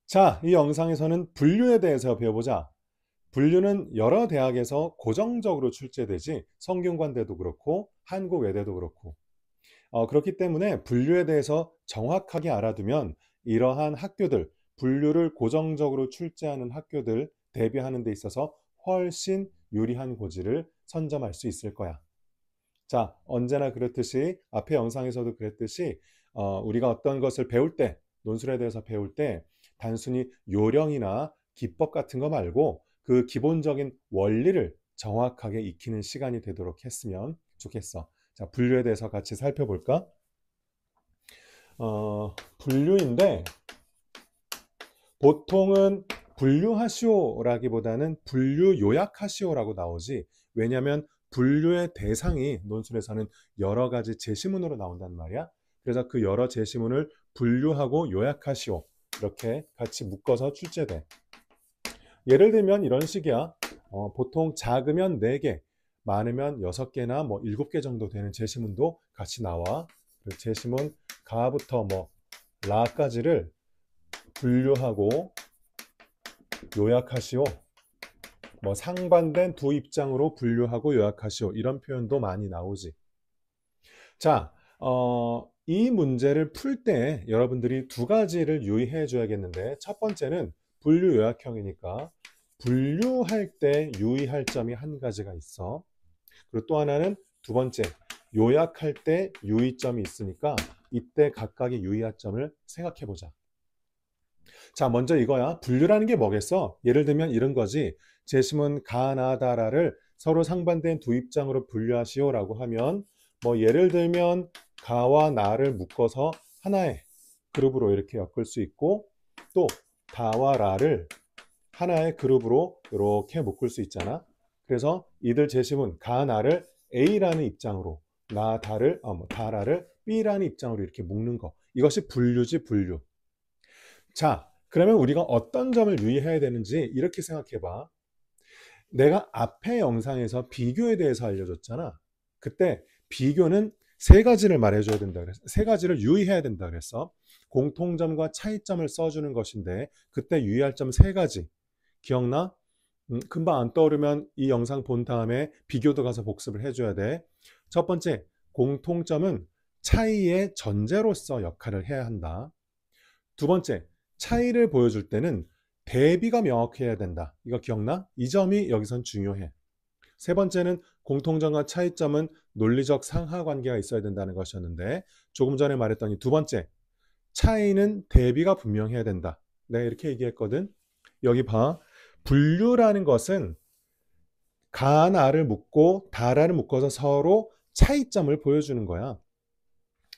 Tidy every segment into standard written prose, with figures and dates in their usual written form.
자, 이 영상에서는 분류에 대해서 배워보자. 분류는 여러 대학에서 고정적으로 출제되지 성균관대도 그렇고 한국외대도 그렇고 그렇기 때문에 분류에 대해서 정확하게 알아두면 이러한 학교들, 분류를 고정적으로 출제하는 학교들 대비하는 데 있어서 훨씬 유리한 고지를 선점할 수 있을 거야. 자, 언제나 그렇듯이 앞에 영상에서도 그랬듯이 우리가 어떤 것을 배울 때, 논술에 대해서 배울 때 단순히 요령이나 기법 같은 거 말고 그 기본적인 원리를 정확하게 익히는 시간이 되도록 했으면 좋겠어. 자, 분류에 대해서 같이 살펴볼까? 분류인데 보통은 분류하시오라기보다는 분류 요약하시오라고 나오지. 왜냐하면 분류의 대상이 논술에서는 여러 가지 제시문으로 나온단 말이야. 그래서 그 여러 제시문을 분류하고 요약하시오. 이렇게 같이 묶어서 출제돼. 예를 들면 이런 식이야. 보통 작으면 4개, 많으면 6개나 뭐 7개 정도 되는 제시문도 같이 나와. 그 제시문 가부터 뭐 라까지를 분류하고 요약하시오. 뭐 상반된 두 입장으로 분류하고 요약하시오. 이런 표현도 많이 나오지. 자, 이 문제를 풀 때 여러분들이 두 가지를 유의해 줘야겠는데 첫 번째는 분류 요약형이니까 분류할 때 유의할 점이 한 가지가 있어. 그리고 또 하나는 두 번째, 요약할 때 유의점이 있으니까 이때 각각의 유의할 점을 생각해 보자. 자, 먼저 이거야. 분류라는 게 뭐겠어? 예를 들면 이런 거지. 제시문 가나다라를 서로 상반된 두 입장으로 분류하시오라고 하면 뭐 예를 들면 가와 나를 묶어서 하나의 그룹으로 이렇게 엮을 수 있고 또 다와 라를 하나의 그룹으로 이렇게 묶을 수 있잖아. 그래서 이들 제시문 가나를 A라는 입장으로 다라를 B라는 입장으로 이렇게 묶는 거. 이것이 분류지 분류. 자, 그러면 우리가 어떤 점을 유의해야 되는지 이렇게 생각해 봐. 내가 앞에 영상에서 비교에 대해서 알려줬잖아. 그때 비교는 세 가지를 말해줘야 된다 그랬어. 세 가지를 유의해야 된다 그랬어. 공통점과 차이점을 써주는 것인데 그때 유의할 점 세 가지. 기억나? 금방 안 떠오르면 이 영상 본 다음에 비교도 가서 복습을 해줘야 돼. 첫 번째, 공통점은 차이의 전제로서 역할을 해야 한다. 두 번째, 차이를 보여줄 때는 대비가 명확해야 된다. 이거 기억나? 이 점이 여기선 중요해. 세 번째는 공통점과 차이점은 논리적 상하관계가 있어야 된다는 것이었는데 조금 전에 말했던 이 두 번째, 차이는 대비가 분명해야 된다. 내가 이렇게 얘기했거든. 여기 봐. 분류라는 것은 가나를 묶고 다라를 묶어서 서로 차이점을 보여주는 거야.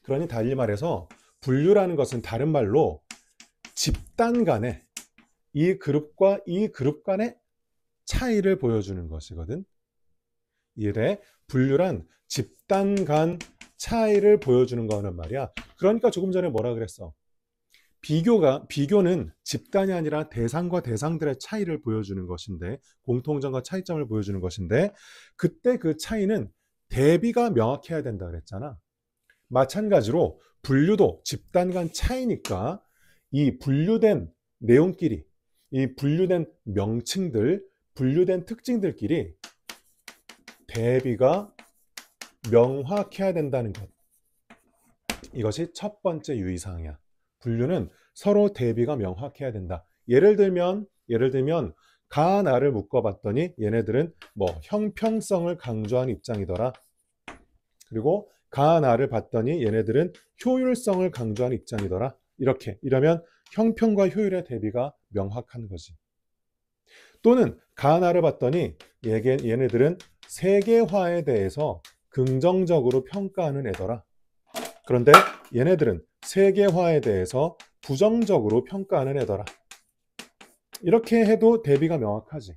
그러니 달리 말해서 분류라는 것은 다른 말로 집단 간의 이 그룹과 이 그룹 간의 차이를 보여주는 것이거든. 이래 분류란 집단 간 차이를 보여주는 거는 말이야. 그러니까 조금 전에 뭐라 그랬어? 비교는 집단이 아니라 대상과 대상들의 차이를 보여주는 것인데 공통점과 차이점을 보여주는 것인데 그때 그 차이는 대비가 명확해야 된다 그랬잖아. 마찬가지로 분류도 집단 간 차이니까 이 분류된 내용끼리 이 분류된 명칭들 분류된 특징들끼리 대비가 명확해야 된다는 것. 이것이 첫 번째 유의사항이야. 분류는 서로 대비가 명확해야 된다. 예를 들면 가나를 묶어봤더니 얘네들은 뭐 형평성을 강조한 입장이더라. 그리고 가나를 봤더니 얘네들은 효율성을 강조한 입장이더라. 이러면 형평과 효율의 대비가 명확한 거지. 또는 가나를 봤더니 얘네들은 세계화에 대해서 긍정적으로 평가하는 애더라. 그런데 얘네들은 세계화에 대해서 부정적으로 평가하는 애더라. 이렇게 해도 대비가 명확하지.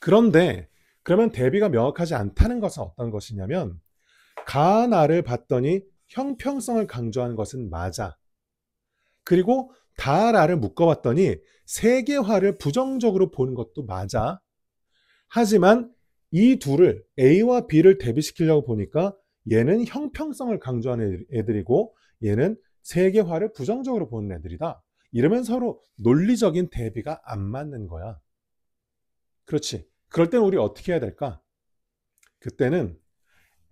그런데 그러면 대비가 명확하지 않다는 것은 어떤 것이냐면 가나를 봤더니 형평성을 강조하는 것은 맞아. 그리고 다라를 묶어봤더니 세계화를 부정적으로 보는 것도 맞아. 하지만 이 둘을 A와 B를 대비시키려고 보니까 얘는 형평성을 강조하는 애들이고 얘는 세계화를 부정적으로 보는 애들이다. 이러면 서로 논리적인 대비가 안 맞는 거야. 그렇지. 그럴 때는 우리 어떻게 해야 될까? 그때는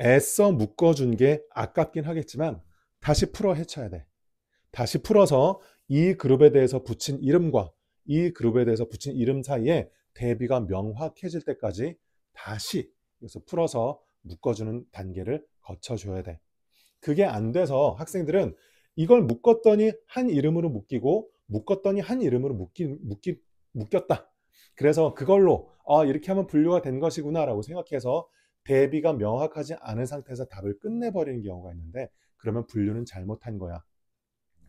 애써 묶어준 게 아깝긴 하겠지만 다시 풀어 헤쳐야 돼. 다시 풀어서 이 그룹에 대해서 붙인 이름과 이 그룹에 대해서 붙인 이름 사이에 대비가 명확해질 때까지 다시 그래서 풀어서 묶어주는 단계를 거쳐줘야 돼. 그게 안 돼서 학생들은 이걸 묶었더니 한 이름으로 묶이고 묶었더니 한 이름으로 묶였다. 그래서 그걸로 이렇게 하면 분류가 된 것이구나 라고 생각해서 대비가 명확하지 않은 상태에서 답을 끝내버리는 경우가 있는데 그러면 분류는 잘못한 거야.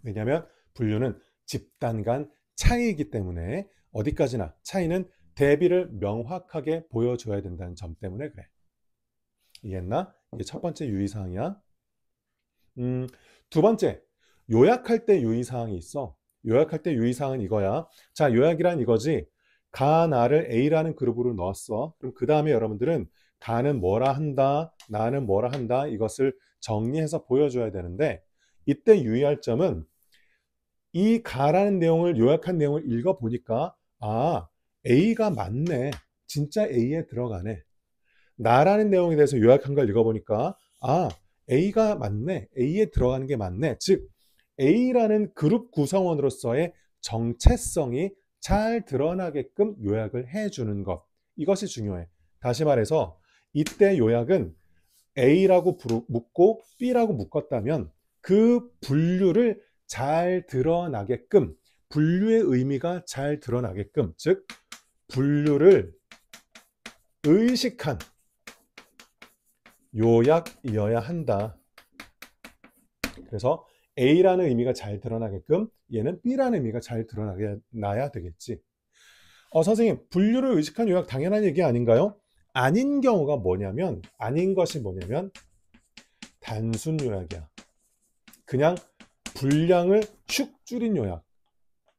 왜냐하면 분류는 집단 간 차이이기 때문에 어디까지나 차이는 대비를 명확하게 보여줘야 된다는 점 때문에 그래. 이해했나? 이게 첫 번째 유의사항이야. 두 번째, 요약할 때 유의사항이 있어. 요약할 때 유의사항은 이거야. 자, 요약이란 이거지. 가, 나를 A라는 그룹으로 넣었어. 그럼 그 다음에 여러분들은 가는 뭐라 한다, 나는 뭐라 한다 이것을 정리해서 보여줘야 되는데 이때 유의할 점은 이 가라는 내용을 요약한 내용을 읽어보니까 A가 맞네. 진짜 A에 들어가네. 나라는 내용에 대해서 요약한 걸 읽어보니까 A가 맞네. A에 들어가는 게 맞네. 즉 A라는 그룹 구성원으로서의 정체성이 잘 드러나게끔 요약을 해주는 것. 이것이 중요해. 다시 말해서 이때 요약은 A라고 묶고 B라고 묶었다면 그 분류를 잘 드러나게끔 분류의 의미가 잘 드러나게끔 즉 분류를 의식한 요약이어야 한다. 그래서 A라는 의미가 잘 드러나게끔 얘는 B라는 의미가 잘 드러나야 되겠지. 선생님 분류를 의식한 요약 당연한 얘기 아닌가요? 아닌 경우가 뭐냐면 아닌 것이 뭐냐면 단순 요약이야. 그냥 분량을 슉 줄인 요약.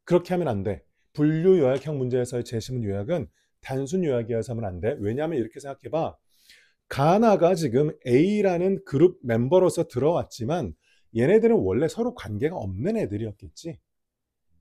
그렇게 하면 안 돼. 분류 요약형 문제에서의 제시문 요약은 단순 요약이어서 하면 안 돼. 왜냐하면 이렇게 생각해봐. 가나가 지금 A라는 그룹 멤버로서 들어왔지만 얘네들은 원래 서로 관계가 없는 애들이었겠지.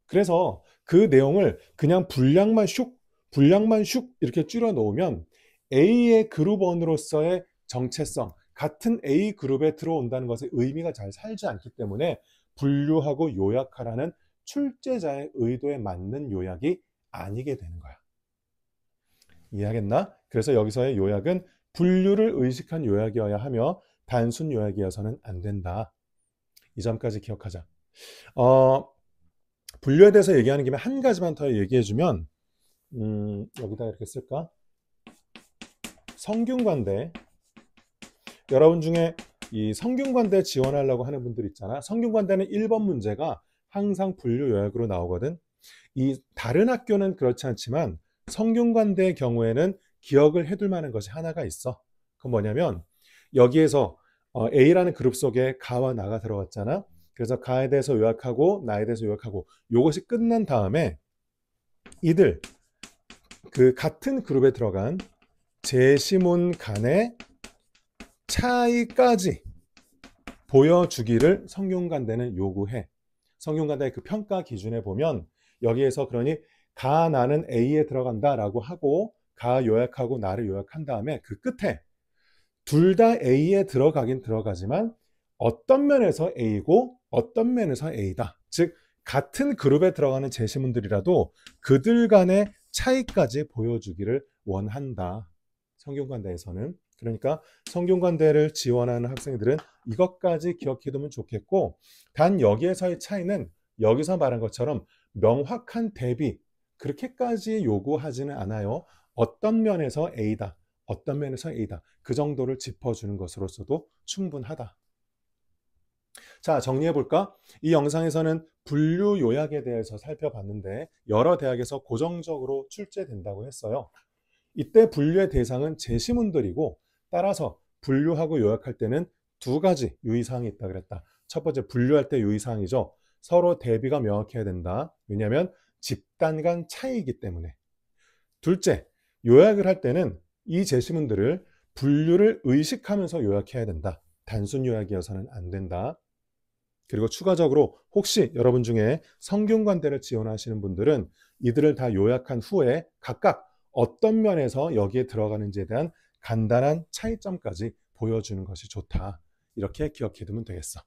그래서 그 내용을 그냥 분량만 슉 이렇게 줄여 놓으면 A의 그룹원으로서의 정체성, 같은 A 그룹에 들어온다는 것의 의미가 잘 살지 않기 때문에 분류하고 요약하라는 출제자의 의도에 맞는 요약이 아니게 되는 거야. 이해하겠나? 그래서 여기서의 요약은 분류를 의식한 요약이어야 하며 단순 요약이어서는 안 된다. 이 점까지 기억하자. 분류에 대해서 얘기하는 김에 한 가지만 더 얘기해주면 여기다 이렇게 쓸까? 성균관대. 여러분 중에 이 성균관대 지원하려고 하는 분들 있잖아. 성균관대는 1번 문제가 항상 분류 요약으로 나오거든. 이 다른 학교는 그렇지 않지만 성균관대의 경우에는 기억을 해둘 만한 것이 하나가 있어. 그건 뭐냐면 여기에서 A라는 그룹 속에 가와 나가 들어갔잖아. 그래서 가에 대해서 요약하고 나에 대해서 요약하고 이것이 끝난 다음에 이들 그 같은 그룹에 들어간 제시문 간의 차이까지 보여주기를 성균관대는 요구해. 성균관대의 그 평가 기준에 보면 여기에서 그러니 가 나는 A에 들어간다라고 하고 가 요약하고 나를 요약한 다음에 그 끝에 둘 다 A에 들어가긴 들어가지만 어떤 면에서 A고 어떤 면에서 A다. 즉 같은 그룹에 들어가는 제시문들이라도 그들 간의 차이까지 보여주기를 원한다. 성균관대에서는. 그러니까 성균관대를 지원하는 학생들은 이것까지 기억해두면 좋겠고 단 여기에서의 차이는 여기서 말한 것처럼 명확한 대비 그렇게까지 요구하지는 않아요. 어떤 면에서 A다. 어떤 면에서 A다. 그 정도를 짚어주는 것으로서도 충분하다. 자, 정리해볼까? 이 영상에서는 분류 요약에 대해서 살펴봤는데 여러 대학에서 고정적으로 출제된다고 했어요. 이때 분류의 대상은 제시문들이고 따라서 분류하고 요약할 때는 두 가지 유의사항이 있다 그랬다. 첫 번째 분류할 때 유의사항이죠. 서로 대비가 명확해야 된다. 왜냐하면 집단 간 차이이기 때문에. 둘째, 요약을 할 때는 이 제시문들을 분류를 의식하면서 요약해야 된다. 단순 요약이어서는 안 된다. 그리고 추가적으로 혹시 여러분 중에 성균관대를 지원하시는 분들은 이들을 다 요약한 후에 각각 어떤 면에서 여기에 들어가는지에 대한 간단한 차이점까지 보여주는 것이 좋다. 이렇게 기억해 두면 되겠어.